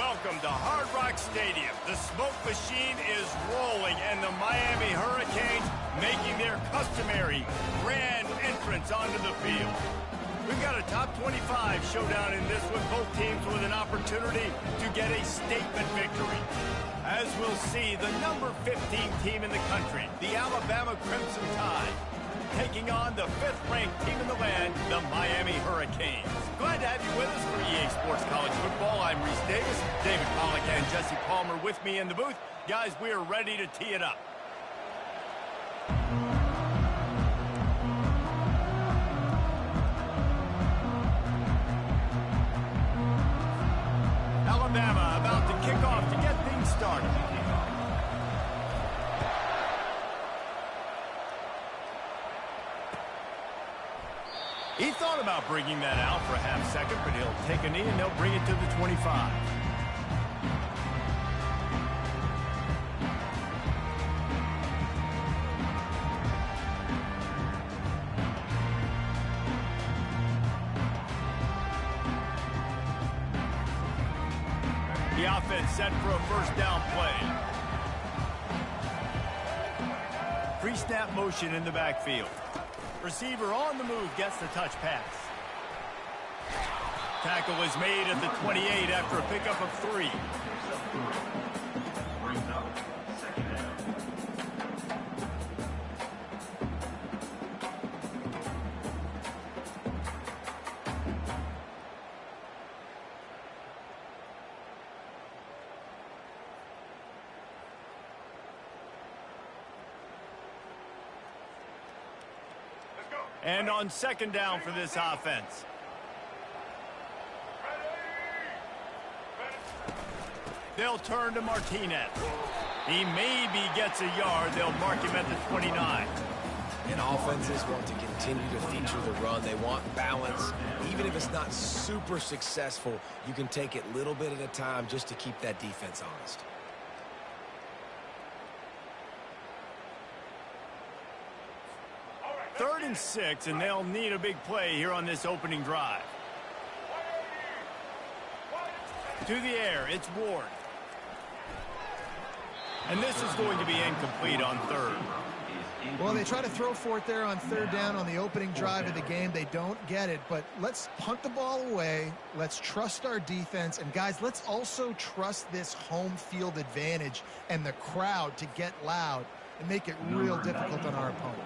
welcome to Hard Rock Stadium. The smoke machine is rolling, and the Miami Hurricanes making their customary grand entrance onto the field. We've got a top 25 showdown in this one, both teams with an opportunity to get a statement victory. As we'll see, the number 15 team in the country, the Alabama Crimson Tide, taking on the 5th-ranked team in the land, the Miami Hurricanes. Glad to have you with us for EA Sports College Football. I'm Reese Davis, David Pollack and Jesse Palmer with me in the booth. Guys, we are ready to tee it up. Alabama about to kick off to get things started. He thought about bringing that out for a half second, but he'll take a knee and they'll bring it to the 25. The offense set for a first down play. Pre-snap motion in the backfield. Receiver on the move gets the touch pass. Tackle is made at the 28 after a pickup of 3. And on second down for this offense. They'll turn to Martinez. He maybe gets a yard. They'll mark him at the 29. And offenses want to continue to feature the run. They want balance. Even if it's not super successful, you can take it little bit at a time just to keep that defense honest. Third and 6, and they'll need a big play here on this opening drive. To the air, it's Ward. And this is going to be incomplete on third. Well, they try to throw for it there on third down on the opening drive of the game. They don't get it, but let's punt the ball away. Let's trust our defense. And, guys, let's also trust this home field advantage and the crowd to get loud and make it real difficult on our opponent.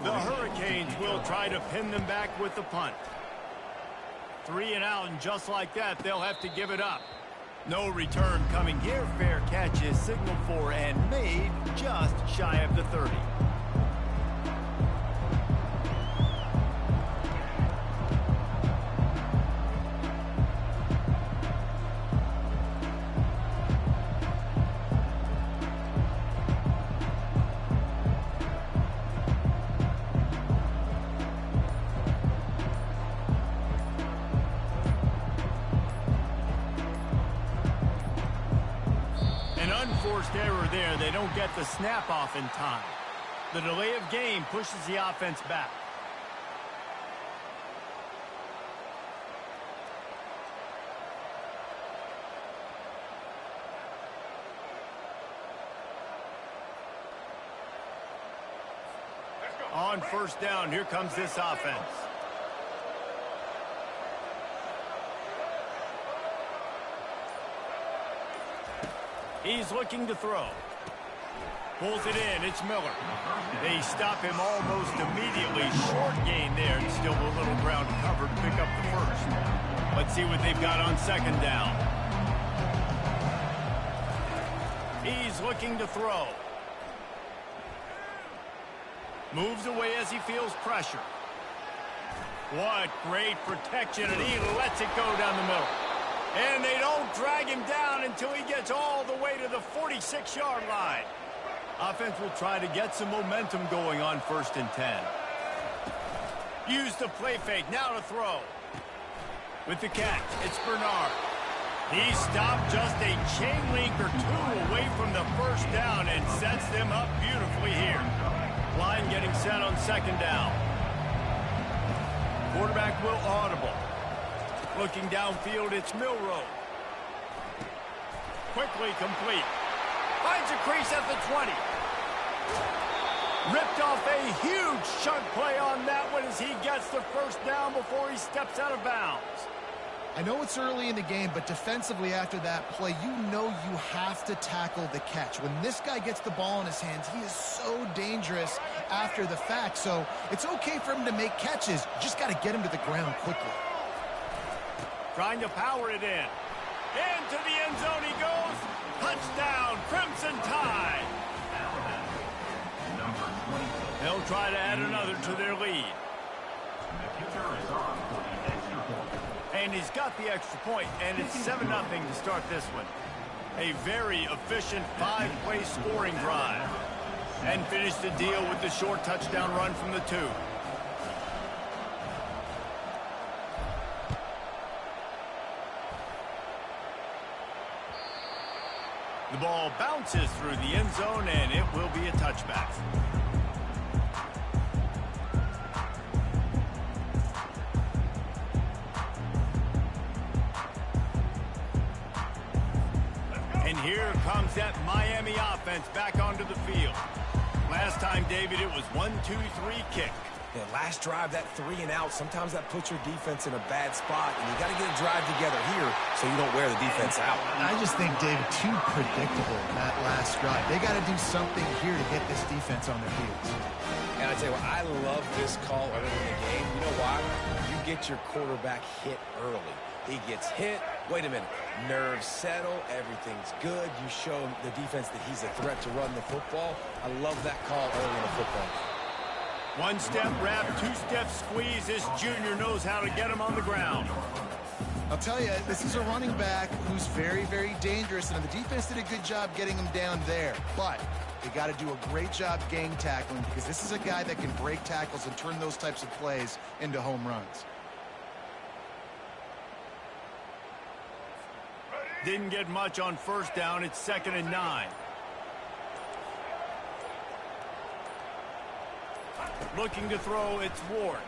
The Hurricanes will try to pin them back with the punt. 3 and out, and just like that, they'll have to give it up. No return coming here. Fair catch is signaled for and made just shy of the 30. Unforced error there. They don't get the snap off in time. The delay of game pushes the offense back. On first down, here comes this offense. He's looking to throw. Pulls it in. It's Miller. They stop him almost immediately. Short gain there, and still a little ground covered to pick up the first. Let's see what they've got on second down. He's looking to throw. Moves away as he feels pressure. What great protection, and he lets it go down the middle. And they don't drag him down until he gets all the way to the 46-yard line. Offense will try to get some momentum going on first and 10. Use the play fake, now to throw. With the catch, it's Bernard. He stopped just a chain link or 2 away from the first down and sets them up beautifully here. Line getting set on second down. Quarterback will audible. Looking downfield, it's Milroe. Quickly complete. Finds a crease at the 20. Ripped off a huge chunk play on that one as he gets the first down before he steps out of bounds. I know it's early in the game, but defensively after that play, you know you have to tackle the catch. When this guy gets the ball in his hands, he is so dangerous after the fact. So it's okay for him to make catches. You just got to get him to the ground quickly. Trying to power it in. Into the end zone he goes. Touchdown, Crimson Tide. They'll try to add another to their lead. And he's got the extra point, and it's 7-0 to start this one. A very efficient 5-play scoring drive. And finish the deal with the short touchdown run from the 2. The ball bounces through the end zone, and it will be a touchback. And here comes that Miami offense back onto the field. Last time, David, it was 1-2-3 kick. Yeah, last drive, that 3-and-out, sometimes that puts your defense in a bad spot, and you got to get a drive together here so you don't wear the defense out. I just think, David, too predictable that last drive. They got to do something here to get this defense on their heels. And I tell you what, I love this call early in the game. You know why? You get your quarterback hit early. He gets hit. Wait a minute. Nerves settle. Everything's good. You show the defense that he's a threat to run the football. I love that call early in the football. One-step wrap, two-step squeeze. This junior knows how to get him on the ground. I'll tell you, this is a running back who's very, very dangerous, and the defense did a good job getting him down there. But they got to do a great job gang tackling because this is a guy that can break tackles and turn those types of plays into home runs. Didn't get much on first down. It's 2nd and 9. Looking to throw, it's Ward.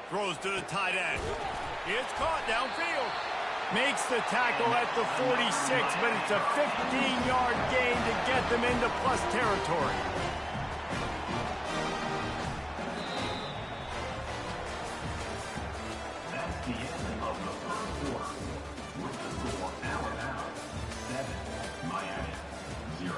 Throws to the tight end. It's caught downfield. Makes the tackle at the 46, but it's a 15-yard gain to get them into plus territory. That's the end of the first quarter. With the score now and out, 7, Miami, 0.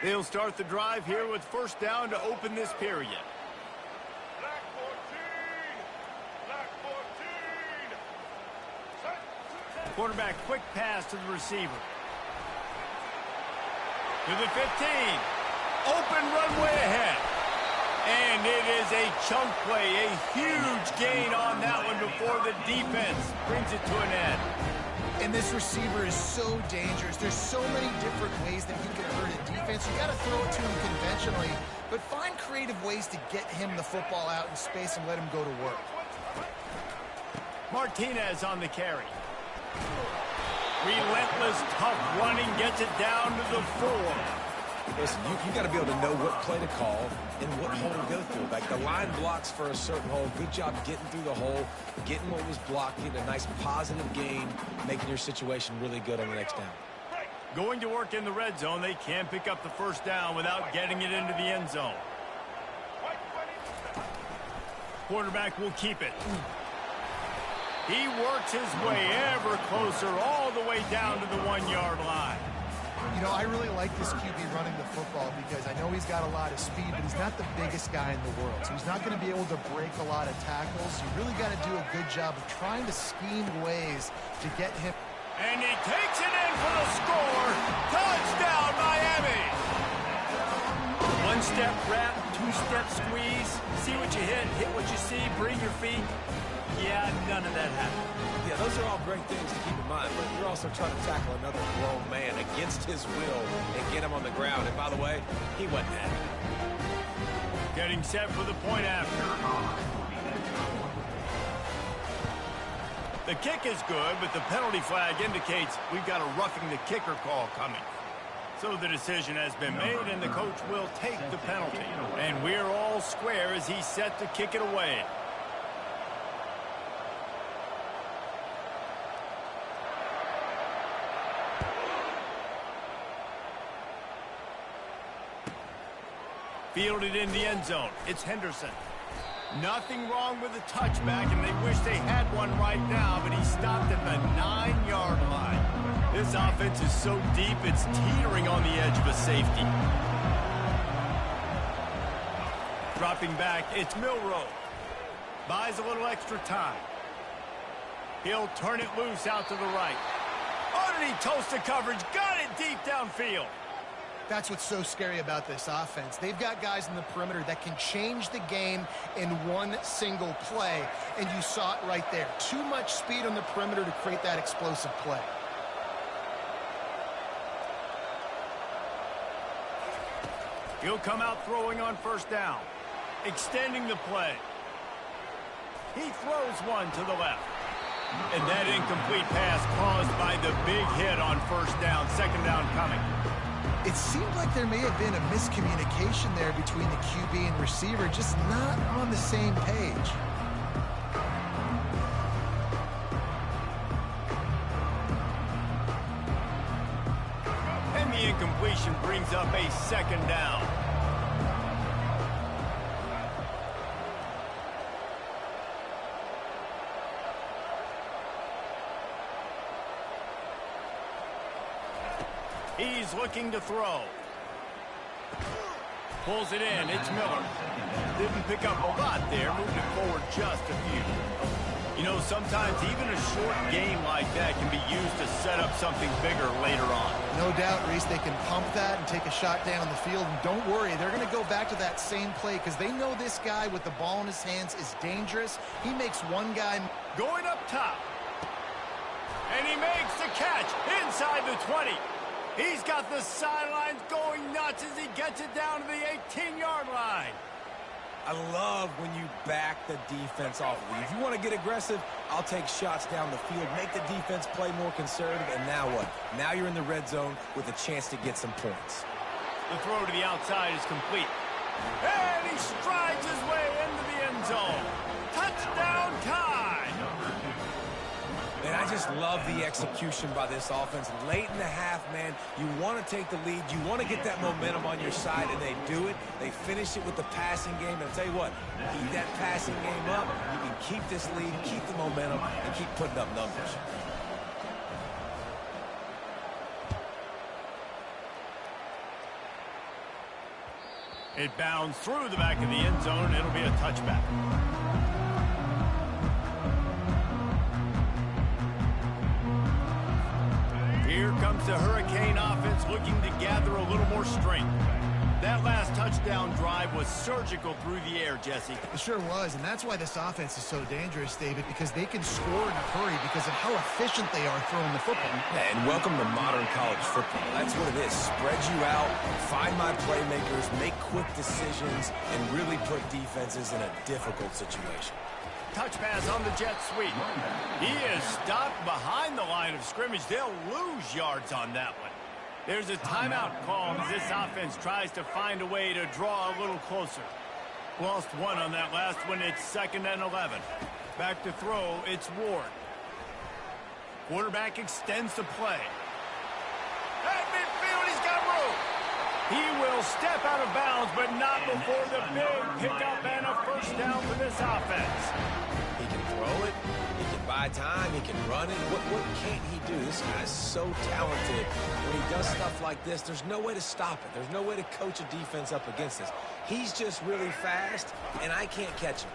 They'll start the drive here with first down to open this period. Black 14. Quarterback quick pass to the receiver. To the 15. Open runway ahead. And it is a chunk play, a huge gain on that one before the defense brings it to an end. And this receiver is so dangerous. There's so many different ways that he can hurt a defense. You got to throw it to him conventionally, but find creative ways to get him the football out in space and let him go to work. Martinez on the carry. Relentless, tough running, gets it down to the 4. Listen, you got to be able to know what play to call and what hole to go through. Like the line blocks for a certain hole. Good job getting through the hole, getting what was blocked, getting a nice positive gain, making your situation really good on the next down. Going to work in the red zone. They can't pick up the first down without getting it into the end zone. Quarterback will keep it. He works his way ever closer all the way down to the 1-yard line. You know, I really like this QB running the football because I know he's got a lot of speed, but he's not the biggest guy in the world. So he's not going to be able to break a lot of tackles. You really got to do a good job of trying to scheme ways to get him. And he takes it in for the score. Touchdown, Miami. One-step wrap, two-step squeeze. See what you hit what you see, bring your feet. Yeah, none of that happened. Yeah, those are all great things to keep in mind, but you're also trying to tackle another grown man against his will and get him on the ground. And by the way, he wasn't happy. Getting set for the point after. The kick is good, but the penalty flag indicates we've got a roughing the kicker call coming. So the decision has been made, and the coach will take the penalty. And we're all square as he's set to kick it away. Fielded in the end zone. It's Henderson. Nothing wrong with the touchback, and they wish they had one right now, but he stopped at the 9-yard line. This offense is so deep, it's teetering on the edge of a safety. Dropping back, it's Milroe. Buys a little extra time. He'll turn it loose out to the right. Underneath toasted coverage, got it deep downfield. That's what's so scary about this offense. They've got guys in the perimeter that can change the game in one single play, and you saw it right there. Too much speed on the perimeter to create that explosive play. He'll come out throwing on first down. Extending the play. He throws one to the left. And that incomplete pass caused by the big hit on first down. Second down coming. It seemed like there may have been a miscommunication there between the QB and receiver, just not on the same page. And the incompletion brings up a second down. He's looking to throw. Pulls it in. It's Miller. Didn't pick up a lot there. Moving it forward just a few. You know, sometimes even a short game like that can be used to set up something bigger later on. No doubt, Reese, they can pump that and take a shot down the field. And don't worry, they're going to go back to that same play because they know this guy with the ball in his hands is dangerous. He makes one guy going up top. And he makes the catch inside the 20. He's got the sidelines going nuts as he gets it down to the 18-yard line. I love when you back the defense off of you. If you want to get aggressive, I'll take shots down the field, make the defense play more conservative, and now what? Now you're in the red zone with a chance to get some points. The throw to the outside is complete. And he strides his way into the end zone. Touchdown time! And I just love the execution by this offense. Late in the half, man, you want to take the lead. You want to get that momentum on your side, and they do it. They finish it with the passing game. And I'll tell you what, keep that passing game up. You can keep this lead, keep the momentum, and keep putting up numbers. It bounds through the back of the end zone, and it'll be a touchback. Here comes the Hurricane offense looking to gather a little more strength. That last touchdown drive was surgical through the air, Jesse. It sure was, and that's why this offense is so dangerous, David, because they can score in a hurry because of how efficient they are throwing the football. And welcome to modern college football. That's what it is. Spread you out, find my playmakers, make quick decisions, and really put defenses in a difficult situation. Touch pass on the jet sweep. He is stopped behind the line of scrimmage. They'll lose yards on that one. There's a timeout call as this offense tries to find a way to draw a little closer. Lost one on that last one. It's 2nd and 11. Back to throw. It's Ward. Quarterback extends the play. At midfield, he's got room. He will step out of bounds, but not before the big pickup and a first down for this offense. He can throw it, he can buy time, he can run it. What can't he do? This guy's so talented. When he does stuff like this, there's no way to stop it. There's no way to coach a defense up against this. He's just really fast, and I can't catch him.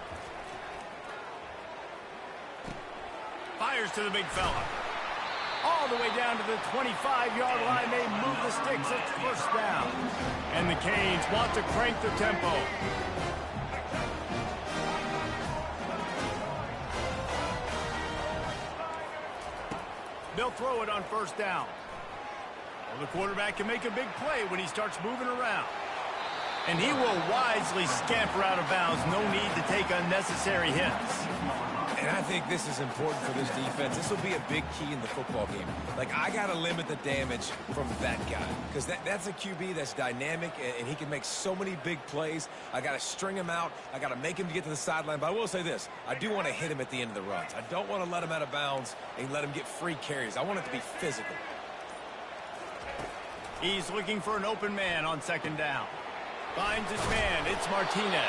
Fires to the big fella. All the way down to the 25-yard line. They move the sticks. It's first down. And the Canes want to crank the tempo. They'll throw it on first down. Well, the quarterback can make a big play when he starts moving around. And he will wisely scamper out of bounds. No need to take unnecessary hits. And I think this is important for this defense. This will be a big key in the football game. Like, I got to limit the damage from that guy because that's a QB that's dynamic, and he can make so many big plays. I got to string him out. I got to make him get to the sideline. But I will say this. I do want to hit him at the end of the runs. I don't want to let him out of bounds and let him get free carries. I want it to be physical. He's looking for an open man on second down. Finds his man. It's Martinez.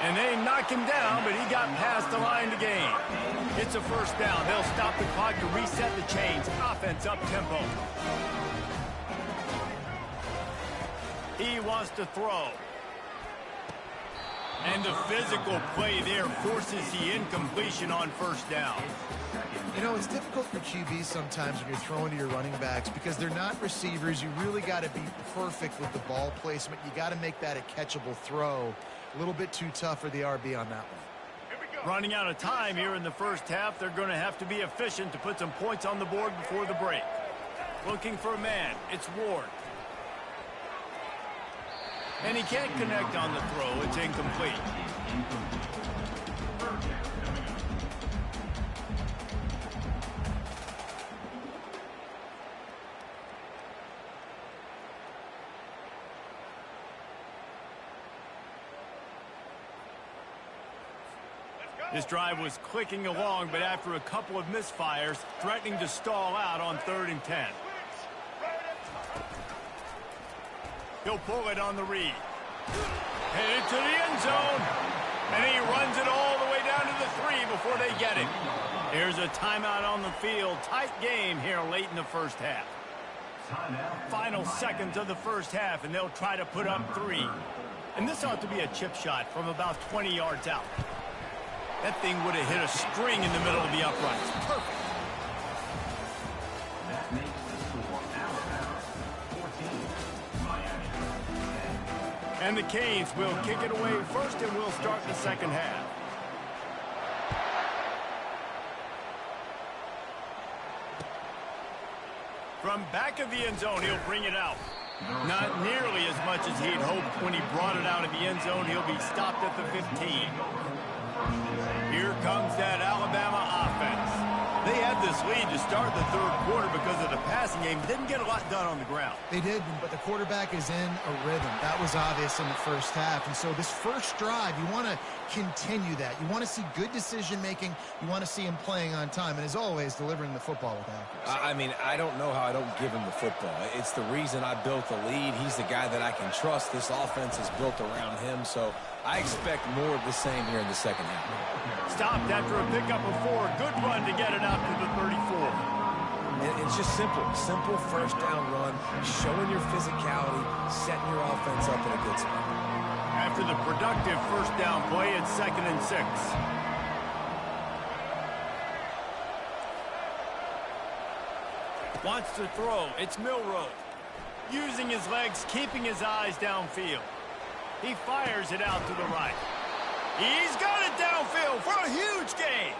And they knock him down, but he got past the line to gain. It's a first down. They'll stop the clock to reset the chains. Offense up-tempo. He wants to throw. And the physical play there forces the incompletion on first down. You know, it's difficult for QBs sometimes when you're throwing to your running backs because they're not receivers. You really got to be perfect with the ball placement. You got to make that a catchable throw. A little bit too tough for the RB on that one. Running out of time here in the first half. They're going to have to be efficient to put some points on the board before the break. Looking for a man. It's Ward. And he can't connect on the throw. It's incomplete. This drive was clicking along, but after a couple of misfires, threatening to stall out on 3rd and 10. He'll pull it on the read. Headed to the end zone. And he runs it all the way down to the 3 before they get it. Here's a timeout on the field. Tight game here late in the first half. Final seconds of the first half, and they'll try to put up 3. And this ought to be a chip shot from about 20 yards out. That thing would have hit a string in the middle of the uprights. Perfect. That makes the score Alabama 14, Miami 10. And the Canes will kick it away first, and we'll start the second half. From back of the end zone, he'll bring it out. Not nearly as much as he'd hoped when he brought it out of the end zone. He'll be stopped at the 15. Here comes that Alabama offense. They had this lead to start the third quarter because of the passing game. Didn't get a lot done on the ground. They did, but the quarterback is in a rhythm. That was obvious in the first half. And so this first drive, you want to continue that. You want to see good decision-making. You want to see him playing on time. And as always, delivering the football with accuracy. I mean, I don't know how I don't give him the football. It's the reason I built the lead. He's the guy that I can trust. This offense is built around him. So I expect more of the same here in the second half. Stopped after a pickup of 4. Good run to get it out to the 34. And it's just simple. Simple first down run, showing your physicality, setting your offense up in a good spot. After the productive first down play, it's 2nd and 6. Wants to throw. It's Milroe. Using his legs, keeping his eyes downfield. He fires it out to the right. He's got it downfield for a huge gain.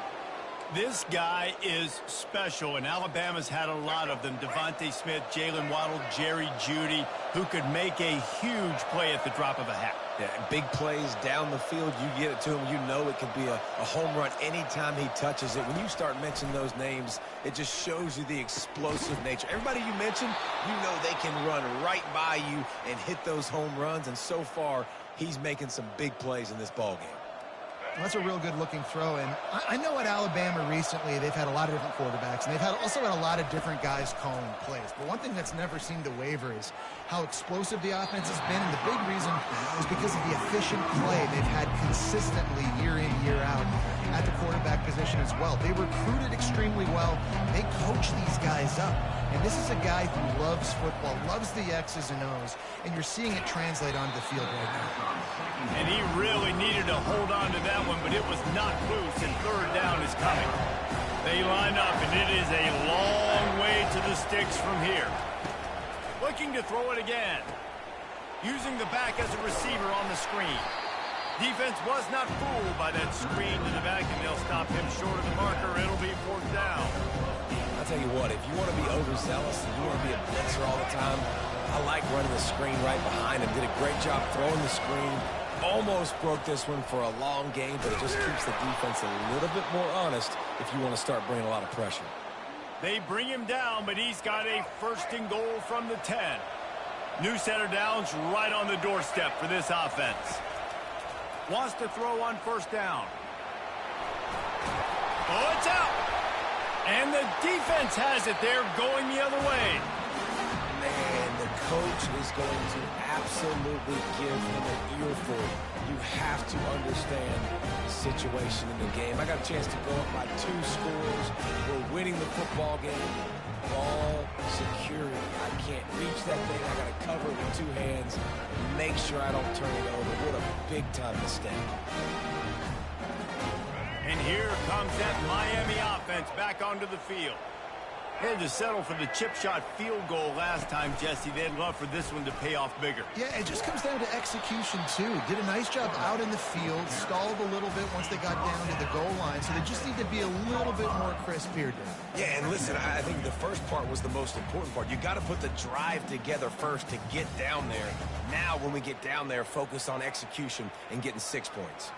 This guy is special, and Alabama's had a lot of them. Devontae Smith, Jalen Waddle, Jerry Jeudy, who could make a huge play at the drop of a hat. Yeah, big plays down the field. You get it to him, you know it could be a home run anytime he touches it. When you start mentioning those names, it just shows you the explosive nature. Everybody you mentioned, you know they can run right by you and hit those home runs, and so far, he's making some big plays in this ballgame. That's a real good-looking throw. And I know at Alabama recently they've had a lot of different quarterbacks, and they've also had a lot of different guys calling plays. But one thing that's never seemed to waver is how explosive the offense has been. And the big reason is because of the efficient play they've had consistently year in, year out at the quarterback position as well. They recruited extremely well. They coach these guys up. And this is a guy who loves football, loves the X's and O's, and you're seeing it translate onto the field right now. And he really needed to hold on to that one, but it was not loose, and 3rd down is coming. They line up, and it is a long way to the sticks from here. Looking to throw it again. Using the back as a receiver on the screen. Defense was not fooled by that screen to the back, and they'll stop him short of the marker. It'll be 4th down. I'll tell you what, if you want to be overzealous and you want to be a blitzer all the time, I like running the screen right behind him. Did a great job throwing the screen, almost broke this one for a long game, but it just keeps the defense a little bit more honest if you want to start bringing a lot of pressure. They bring him down, but he's got a 1st and goal from the 10. New center downs right on the doorstep for this offense. Wants to throw on 1st down. Oh, it's out. And the defense has it there going the other way. Man, the coach is going to absolutely give him an earful. You have to understand the situation in the game. I got a chance to go up by 2 scores. We're winning the football game. Ball security. I can't reach that thing. I got to cover it with 2 hands. Make sure I don't turn it over. What a big-time mistake. And here comes that Miami offense back onto the field. They had to settle for the chip shot field goal last time, Jesse. They'd love for this one to pay off bigger. Yeah, it just comes down to execution, too. Did a nice job out in the field, stalled a little bit once they got down to the goal line, so they just need to be a little bit more crisp here, Dan. Yeah, and listen, I think the first part was the most important part. You got to put the drive together first to get down there. Now, when we get down there, focus on execution and getting 6 points.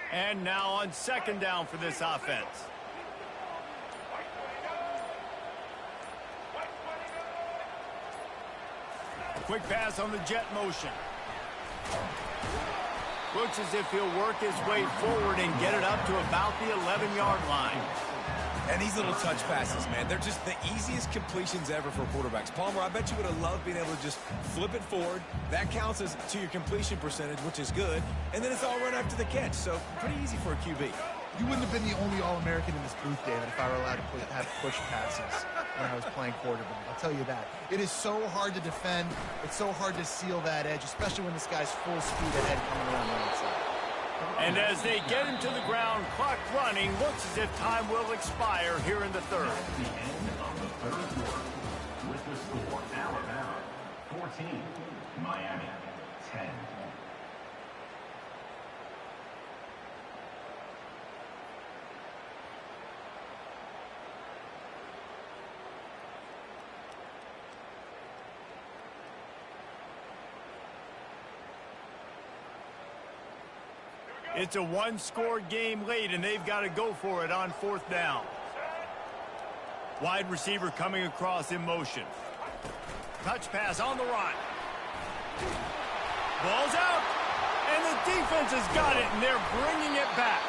And now on 2nd down for this offense. Quick pass on the jet motion. Looks as if he'll work his way forward and get it up to about the 11-yard line. And these little touch passes, man, they're just the easiest completions ever for quarterbacks. Palmer, I bet you would have loved being able to just flip it forward. That counts as to your completion percentage, which is good. And then it's all run after the catch, so pretty easy for a QB. You wouldn't have been the only All-American in this booth, David, if I were allowed to have push passes when I was playing quarterback. I'll tell you that. It is so hard to defend. It's so hard to seal that edge, especially when this guy's full speed ahead coming around the outside. And as they get him to the ground, clock running, looks as if time will expire here in the 3rd. The end of the 3rd quarter. With the score, Alabama 14, Miami 10. It's a 1-score game late, and they've got to go for it on 4th down. Wide receiver coming across in motion. Touch pass on the run. Ball's out, and the defense has got it, and they're bringing it back.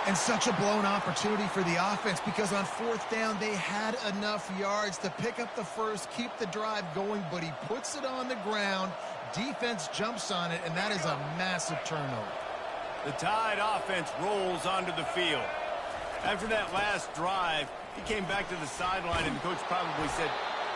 And such a blown opportunity for the offense because on 4th down, they had enough yards to pick up the first, keep the drive going, but he puts it on the ground. Defense jumps on it, and that is a massive turnover. The Tide offense rolls onto the field. After that last drive, he came back to the sideline, and the coach probably said,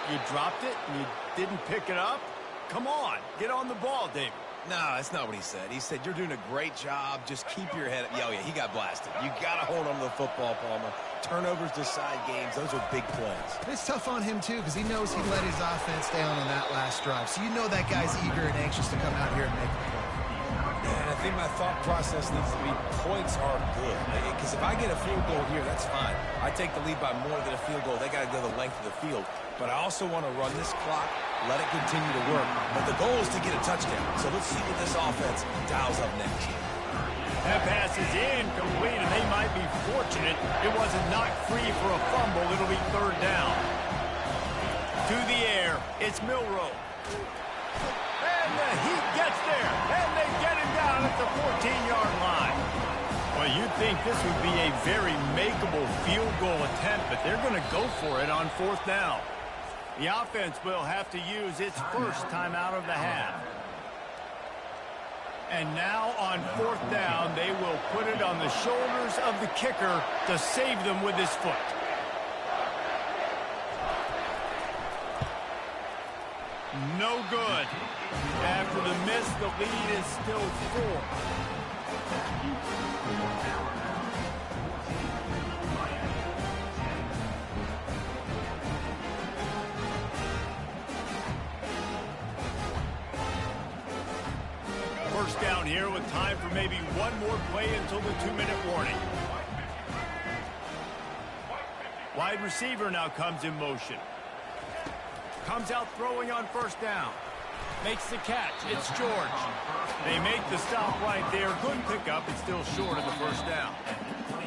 "You dropped it and you didn't pick it up? Come on, get on the ball, David." No, that's not what he said. He said, "You're doing a great job. Just keep your head up." Oh, yeah, he got blasted. You got to hold on to the football, Palmer. Turnovers decide games. Those are big plays. It's tough on him, too, because he knows he let his offense down on that last drive. So you know that guy's eager and anxious to come out here and make a play. And I think my thought process needs to be points are good. Because if I get a field goal here, that's fine. I take the lead by more than a field goal. They got to go the length of the field. But I also want to run this clock, let it continue to work. But the goal is to get a touchdown. So let's see what this offense dials up next. That pass is incomplete, and they might be fortunate it wasn't knocked free for a fumble. It'll be 3rd down. To the air, it's Milroe. And the Heat gets there, and they get him down at the 14-yard line. Well, you'd think this would be a very makeable field goal attempt, but they're going to go for it on 4th down. The offense will have to use its first timeout of the half. And now on 4th down, they will put it on the shoulders of the kicker to save them with his foot. No good. After the miss, the lead is still 4. First down here with time for maybe one more play until the 2-minute warning. Wide receiver now comes in motion. comes out throwing on first down. Makes the catch. It's George. They make the stop right there. Good pickup. It's still short of the first down.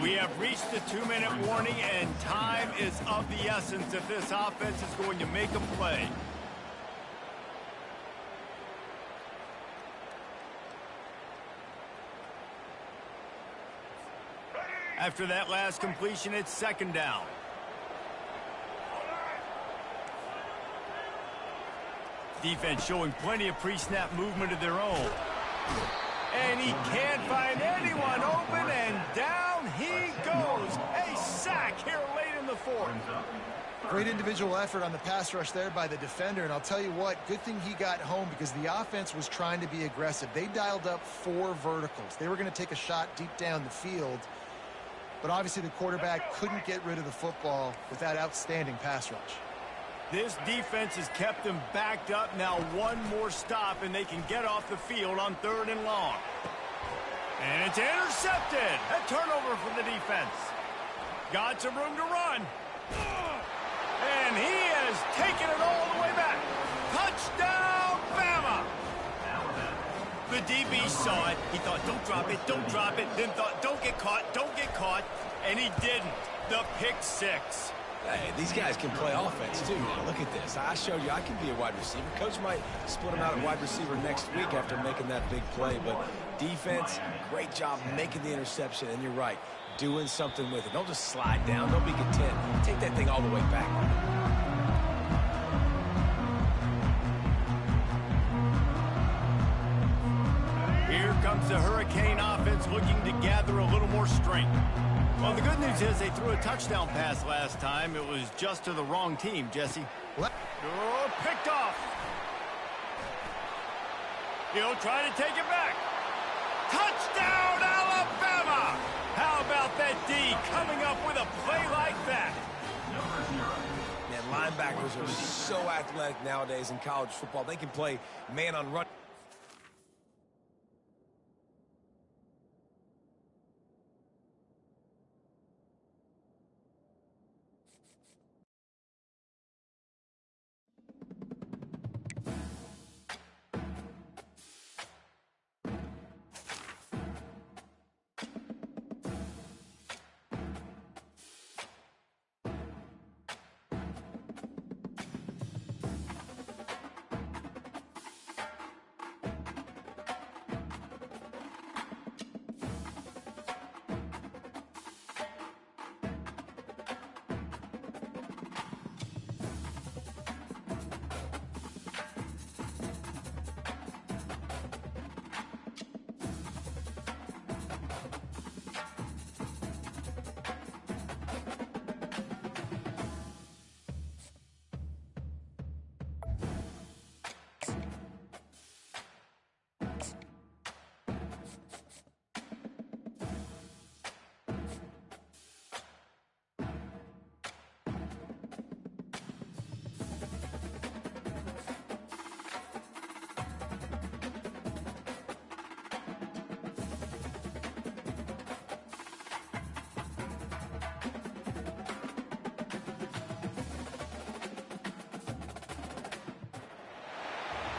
We have reached the 2-minute warning, and time is of the essence if this offense is going to make a play. After that last completion, it's second down. Defense showing plenty of pre-snap movement of their own. And he can't find anyone open, and down he goes. A sack here late in the fourth. Great individual effort on the pass rush there by the defender, and I'll tell you what, good thing he got home because the offense was trying to be aggressive. They dialed up 4 verticals. They were going to take a shot deep down the field, but obviously the quarterback couldn't get rid of the football with that outstanding pass rush. This defense has kept them backed up. Now one more stop, and they can get off the field on 3rd and long. And it's intercepted. A turnover for the defense. Got some room to run. And he has taken it all the way back. Touchdown, Bama! The DB saw it. He thought, don't drop it, don't drop it. Then thought, don't get caught, don't get caught. And he didn't. The pick 6. Hey, these guys can play offense, too. Now, look at this. I showed you I can be a wide receiver. Coach might split him out at wide receiver next week after making that big play. But defense, great job making the interception. And you're right, doing something with it. Don't just slide down. Don't be content. Take that thing all the way back. Here comes the Hurricane offense looking to gather a little more strength. Well, the good news is they threw a touchdown pass last time. It was just to the wrong team, Jesse. Oh, picked off. He'll try to take it back. Touchdown, Alabama! How about that D coming up with a play like that? Man, linebackers are so athletic nowadays in college football. They can play man on run.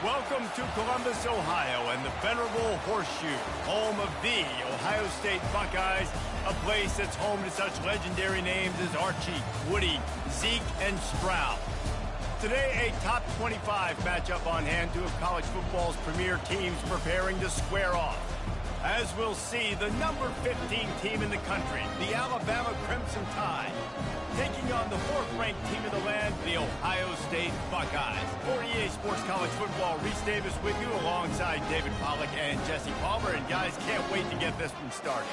Welcome to Columbus, Ohio, and the venerable Horseshoe, home of the Ohio State Buckeyes, a place that's home to such legendary names as Archie, Woody, Zeke, and Stroud. Today, a top 25 matchup on hand, 2 of college football's premier teams preparing to square off. As we'll see, the number 15 team in the country, the Alabama Crimson Tide, taking on the 4th-ranked team of the land, the Ohio State Buckeyes. For EA Sports College Football, Reese Davis with you alongside David Pollack and Jesse Palmer. And guys, can't wait to get this one started.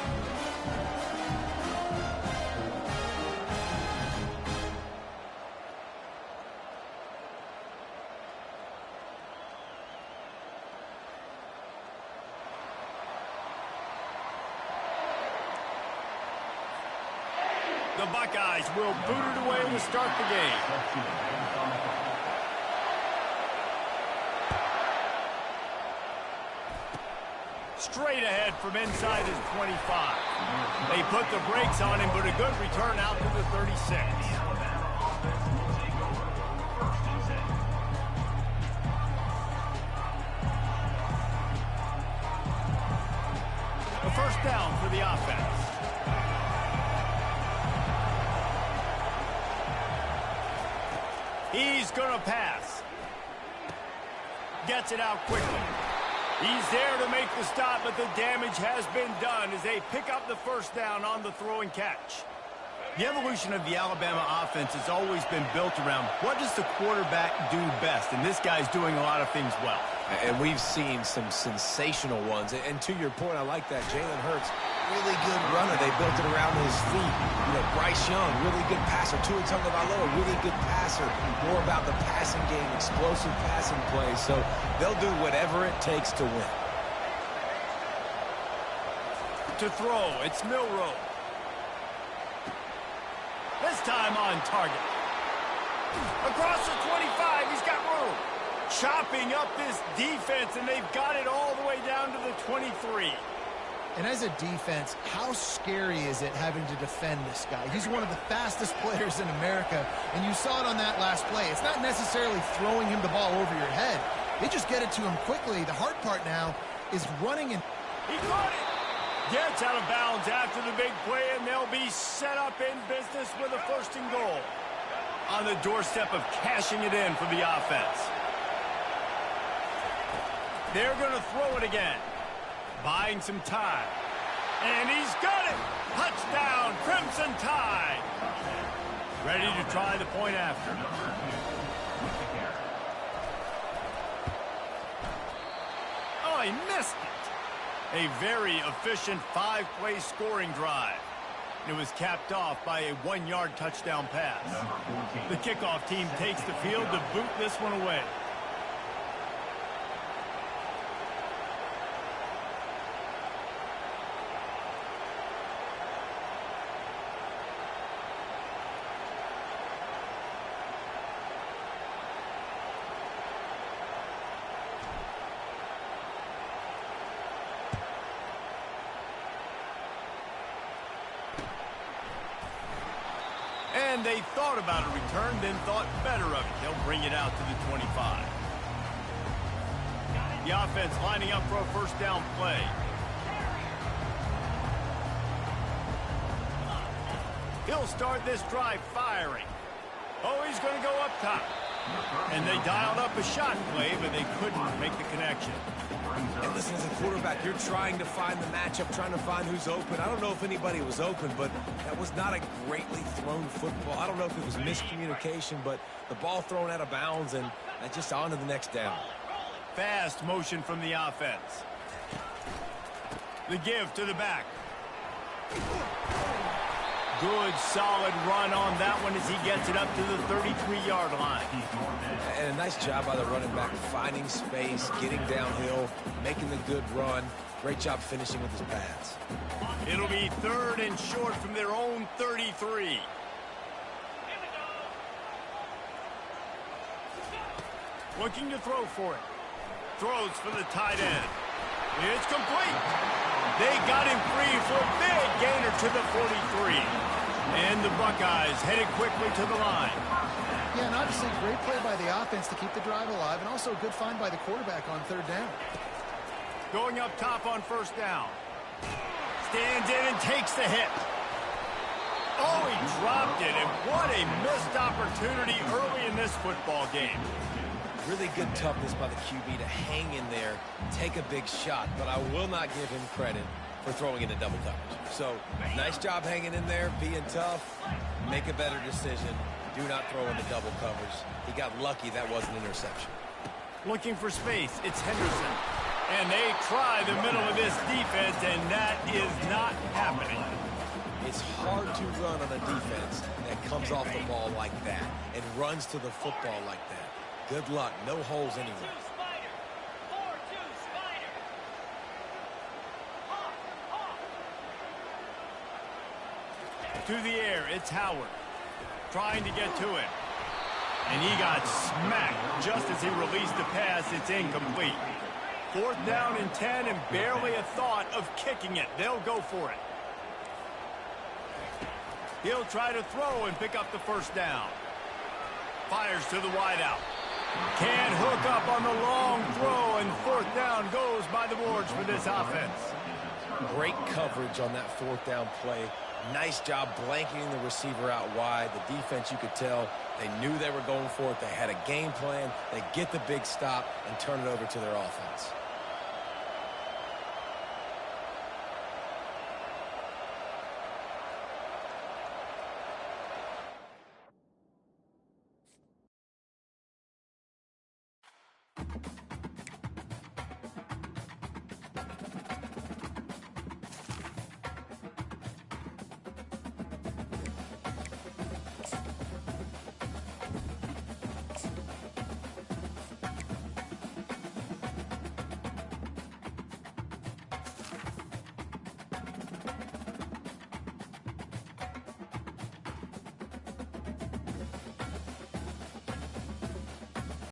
The Buckeyes will boot it away to start the game. Straight ahead from inside his 25. They put the brakes on him, but a good return out to the 36. down for the offense. He's going to pass. Gets it out quickly. He's there to make the stop, but the damage has been done as they pick up the first down on the throw and catch. The evolution of the Alabama offense has always been built around what does the quarterback do best, and this guy's doing a lot of things well. And we've seen some sensational ones. And to your point, I like that. Jalen Hurts, really good runner. They built it around his feet. You know, Bryce Young, really good passer. Tua Tagovailoa, really good passer. More about the passing game, explosive passing plays. So they'll do whatever it takes to win. To throw, it's Milroe. This time on target. Across the 25, he's got room. Chopping up this defense, and they've got it all the way down to the 23. And as a defense, how scary is it having to defend this guy? He's one of the fastest players in America, and you saw it on that last play. It's not necessarily throwing him the ball over your head. They just get it to him quickly. The hard part now is running and... He caught it. Gets out of bounds after the big play, and they'll be set up in business with a 1st and goal. On the doorstep of cashing it in for the offense. They're going to throw it again. Buying some time. And he's got it! Touchdown, Crimson Tide! Ready to try the point after. Oh, he missed it. A very efficient 5-play scoring drive. It was capped off by a 1-yard touchdown pass. The kickoff team takes the field to boot this one away. And they thought about a return, then thought better of it. They'll bring it out to the 25. The offense lining up for a 1st down play. He'll start this drive firing. Oh, he's going to go up top. And they dialed up a shot play, but they couldn't make the connection. And listen, as a quarterback, you're trying to find the matchup, trying to find who's open. I don't know if anybody was open, but that was not a greatly thrown football. I don't know if it was miscommunication, but the ball thrown out of bounds, and just on to the next down. Fast motion from the offense. The give to the back. Good, solid run on that one as he gets it up to the 33-yard line. And a nice job by the running back, finding space, getting downhill, making the good run. Great job finishing with his pads. It'll be 3rd and short from their own 33. Looking to throw for it. Throws for the tight end. It's complete. They got him free for a big gainer to the 43. And the Buckeyes headed quickly to the line. Yeah, and obviously great play by the offense to keep the drive alive, and also a good find by the quarterback on 3rd down. Going up top on 1st down. Stands in and takes the hit. Oh, he dropped it, and what a missed opportunity early in this football game. Really good toughness by the QB to hang in there, take a big shot, but I will not give him credit for throwing into double coverage. So, nice job hanging in there, being tough, make a better decision. Do not throw into double coverage. He got lucky that was an interception. Looking for space, it's Henderson. And they try the middle of this defense, and that is not happening. It's hard to run on a defense that comes off the ball like that and runs to the football like that. Good luck. No holes anywhere. To the air, it's Howard. Trying to get to it. And he got smacked just as he released the pass. It's incomplete. 4th down and 10 and barely a thought of kicking it. They'll go for it. He'll try to throw and pick up the 1st down. Fires to the wideout. Can't hook up on the long throw, and 4th down goes by the boards for this offense. Great coverage on that fourth down play. Nice job blanketing the receiver out wide. The defense, you could tell, they knew they were going for it. They had a game plan. They get the big stop and turn it over to their offense.